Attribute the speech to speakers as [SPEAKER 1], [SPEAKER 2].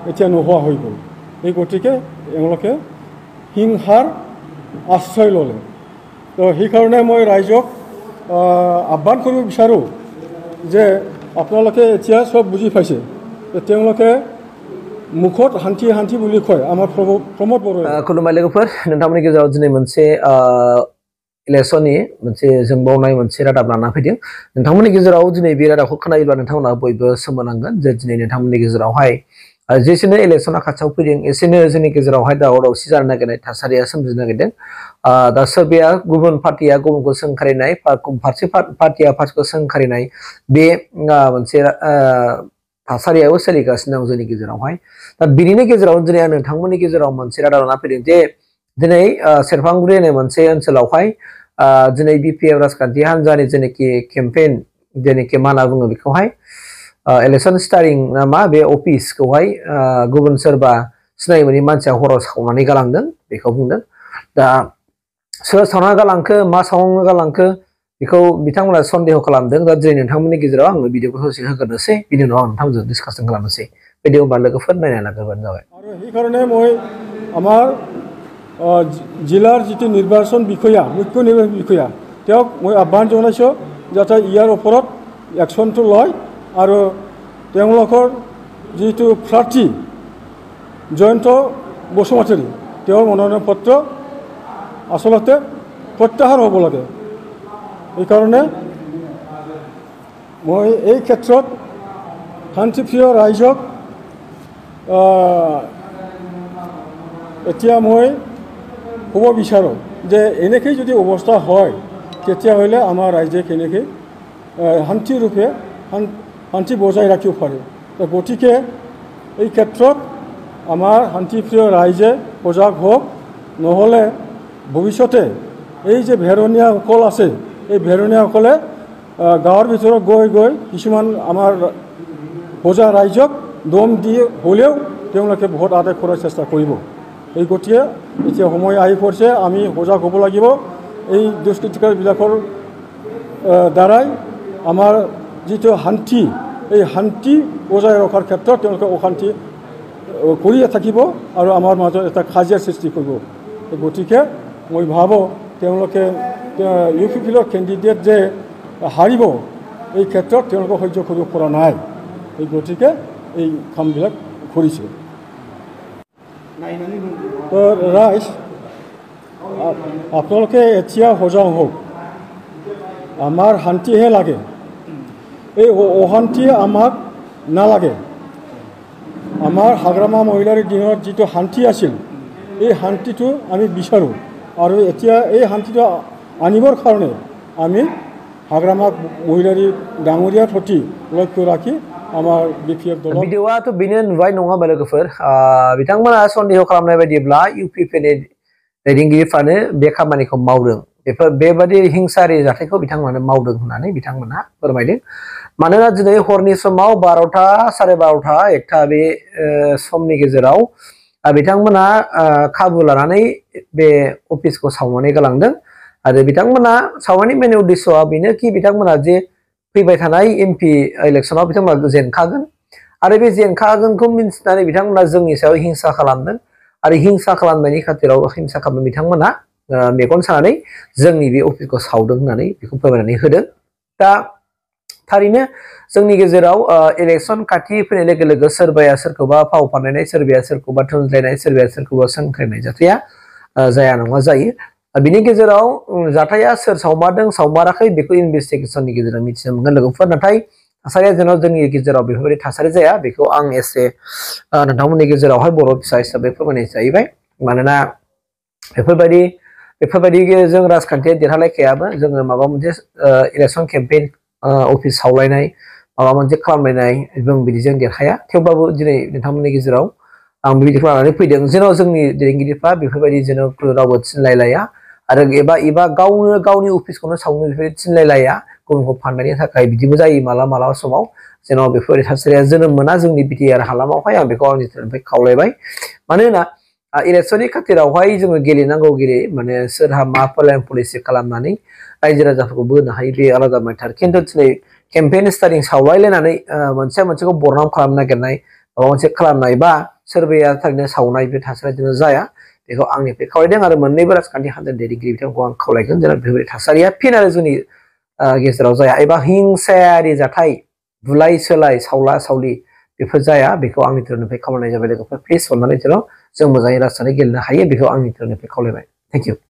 [SPEAKER 1] এতিয়া নোহোৱা হৈ গ'ল। এই গতিকে এওঁলোকে হিংসাৰ আশ্ৰয় ল'লে। তো সেইকাৰণে মই ৰাইজক আহ্বান কৰিব বিচাৰোঁ যে আপোনালোকে এতিয়া চব বুজি পাইছে যে তেওঁলোকে মুখত শান্তি শান্তি বুলি কয় আমাৰ প্ৰমোদ বড়াই।
[SPEAKER 2] खुलुमबाय लोगोफोर, नोंथांमोननि गेजेराव दिनै मोनसे इलेक्शननि मोनसे जों बावनाय मोनसे रादाब लाना फैदों। नोंथांमोननि गेजेराव दिनै बे रादाबखौ खोनायोब्ला नोंथांमोना बयबो सोमोनांगोन जे दिनै नोंथांमोननि गेजेरावहाय जेसेनो इलेक्शना खाथियाव फैदों एसेनो जोंनि गेजेरावहाय दावराव दावसि जानो नागिरनाय थासारिया सोमजिनो नागिरदों। दा सोरबाया गुबुन पार्टिया गुबुनखौ सोंखारिनाय, फारसे पार्टिया फारसेखौ सोंखारिनाय बे मोनसे थासारियाबो सोलिगासिनो दं जोंनि गेजेरावहाय। दा बिनिनो गेजेराव दिनै आं नोंथांमोननि गेजेराव मोनसे रादाब लाना फैदों जे दिनै सेरफांगुरि होननाय मोनसे ओनसोलावहाय दिनै बिपिएफ राजखान्थि हान्जानि जेनाखि केम्पेइन जेनाखि मा होनना बुङो बेखौहाय इलेक्शन स्टारिं ना मा बे अफिसखौहाय गुबुन सोरबा सिनाय मोनै मानसिया हराव सावनानै गालांदों बेखौ बुंदों। दा सोर सावना गालांखो मा सावना गालांखो बेखौ बिथांमोना सन्देह खालामदों। दा दिनै नोंथांमोननि गेजेराव आङो भिडिअखौ ससे होग्रोनोसै, बिनि उनाव आं नोंथांमोनजों डिसकासन खालामनोसै। भिडिअ होमबा लोगोफोर नायना लाग्रोबानो जाबाय।
[SPEAKER 1] আৰু সেইকাৰণে মই আমাৰ জিলাৰ যিটো নিৰ্বাচন বিষয়া মুখ্য নিৰ্বাচন বিষয়া তেওঁক মই আহ্বান জনাইছোঁ যাতে ইয়াৰ ওপৰত একশ্যনটো লয় আৰু তেওঁলোকৰ যিটো প্ৰাৰ্থী জয়ন্ত বসুমতাৰী তেওঁৰ মনোনয়ন পত্ৰ আচলতে প্ৰত্যাহাৰ হ'ব লাগে। এইকাৰণে মই এই ক্ষেত্ৰত শান্তিপ্ৰিয় ৰাইজক এতিয়া মই ক'ব বিচাৰোঁ যে এনেকৈ যদি অৱস্থা হয় তেতিয়াহ'লে আমাৰ ৰাইজে কেনেকৈ শান্তিৰূপে শান্তি বজাই ৰাখিব পাৰে। গতিকে এই ক্ষেত্ৰত আমাৰ শান্তিপ্ৰিয় ৰাইজে সজাগ হওক, নহ'লে ভৱিষ্যতে এই যে ভেৰণীয়াসকল আছে এই ভেৰণীয়াসকলে গাঁৱৰ ভিতৰত গৈ গৈ কিছুমান আমাৰ প্ৰজা ৰাইজক দম দি হ'লেও তেওঁলোকে ভোট আদায় কৰাৰ চেষ্টা কৰিব। এই গতিকে এতিয়া সময় আহি পৰিছে, আমি সজাগ হ'ব লাগিব। এই দুষ্কৃতিকাৰীবিলাকৰ দ্বাৰাই আমাৰ যিটো শান্তি এই শান্তি বজাই ৰখাৰ ক্ষেত্ৰত তেওঁলোকে অশান্তি কৰিয়ে থাকিব আৰু আমাৰ মাজত এটা কাজিয়াৰ সৃষ্টি কৰিব। গতিকে মই ভাবোঁ তেওঁলোকে ইউ পি পিৰ কেণ্ডিডেট যে হাৰিব এই ক্ষেত্ৰত তেওঁলোকে সহ্য কৰিব পৰা নাই। এই গতিকে এই কামবিলাক কৰিছে। ৰাইজ আপোনালোকে এতিয়া সজাগ হওক, আমাৰ শান্তিহে লাগে, এই অশান্তি আমাক নালাগে। আমাৰ হাগ্ৰামা মহিলাৰ দিনত যিটো শান্তি আছিল এই শান্তিটো আমি বিচাৰোঁ আৰু এতিয়া এই শান্তিটো আনিবৰ কাৰণে আমি হাগ্ৰামা মহিলাৰ ডাঙৰীয়াৰ প্ৰতি লক্ষ্য ৰাখি আমাৰ বিপিএফ দল
[SPEAKER 2] भिडिअआथ' बेनो नुबाय नङा होमबा लोगोफोर। बिथांमोना सन्देह खालामनाय बायदिब्ला इउपिपिनि दैदेनगिरिफ्रानो बे खामानिखौ मावदों, बेबादि हिंसायारि जाथायखौ बिथांमोना मावदों होननानै बिथांमोना फोरमायदों। मानोना दिनै हरनि समाव 12टा, 12:30, 1टा बे समनि गेजेराव बिथांमोना खाबु लानानै बे अफिसखौ सावनानै गालांदों आरो बिथांमोना सावनायनि मेन उद्देश्यआ बेनो कि बिथांमोना जे फैबाय थानाय एमपि इलेक्शनाव बिथांमोना जेनखागोन आरो बे जेनखागोनखौ मिन्थिनानै बिथांमोना जोंनि सायाव हिंसा खालामदों आरो हिंसा खालामनायनि खाथिराव हिंसा खालामनो बिथांमोना मेगन सानानै जोंनि बे अफिसखौ सावदों होननानै बेखौ फोरमायनानै होदों। दा थारैनो जोंनि गेजेराव इलेक्शन खाथि फैनाय लोगो लोगो सोरबाया सोरखौबा फाव फान्दायनाय, सोरबाया सोरखौबा थुनज्लायनाय, सोरबाया सोरखौबा सोंखारिनाय जाथाया जाया नङा जायो। बिनि गेजेराव जाथाया सोर सावमारदों सावमाराखै बेखौ इनभेस्टिगेशननि गेजेरजों मिथिनो मोनगोन लोगोफोर। नाथाय थासारिया जेन' जोंनि गेजेराव बेफोरबायदि थासारि जाया बेखौ आं एसे नोंथांमोननि गेजेरावहाय बर' फिसा हिसाबै फोरमायनाय जाहैबाय। मानोना बेफोरबायदि जों राजखान्थिया देरहालायखायाबो, जोङो माबा मोनसे इलेक्शन केम्पेइन अफिस सावलायनाय माबा मोनसे खालामलायनाय जों बिदिजों देरहाया। थेवब्लाबो दिनै नोंथांमोननि गेजेराव आं बेबायदिखौ लानानै फैदों जेन' जोंनि दैदेनगिरिफ्रा बेफोरबायदि जेन' रावबो थिनलायलाया आरो एबा गावनो गावनि अफिसखौनो सावनो बेफोरबायदि थिनलायलाया गुबुनखौ फान्दायनो थाखाय। बिदिबो जायो मालाबा समाव, जेन' बेफोरबायदि थासारिया जोनोम मोना जोंनि बिटिआर हालामावहाय। आं बेखौ आंनि तरफनिफ्राय खावलायबाय। मानोना इलेक्शननि खाथिरावहाय जोङो गेलेनांगौ माने सोरहा मा प्लेन पलिसि खालामनानै रायजो राजाफोरखौ बोनो हायो बे आलादा मेटार। खिन्थु दिनै केम्पेइन स्टारिं सावलायलायनानै मोनसे मोनसेखौ बरनाम खालामनो नागिरनाय माबा मोनसे खालामनाय बा सोरबाया थारैनो सावनाय बे थासारिया जाया बेखौ आंनिफ्राय खावलायदों आरो मोननैबो राजखान्थि हान्जानि दैदेनगिरि बिथांमोनखौ आं खावलायगोन जेराव बेफोरबायदि थासारिया फिन आरो जोंनि गेजेराव जाया एबा हिंसायारि जाथाय बुलाय सोलाय सावला सावलि बेफोर जाया बेखौ आंनि धोरोमनिफ्राय खावलायनाय जाबाय लोगोफोर प्लिज अननानै जेराव जों मोजाङै राजखान्थि गेलेनो हायो बेखौ आंनि धोरोमनिफ्राय खावलायबाय थेंक इउ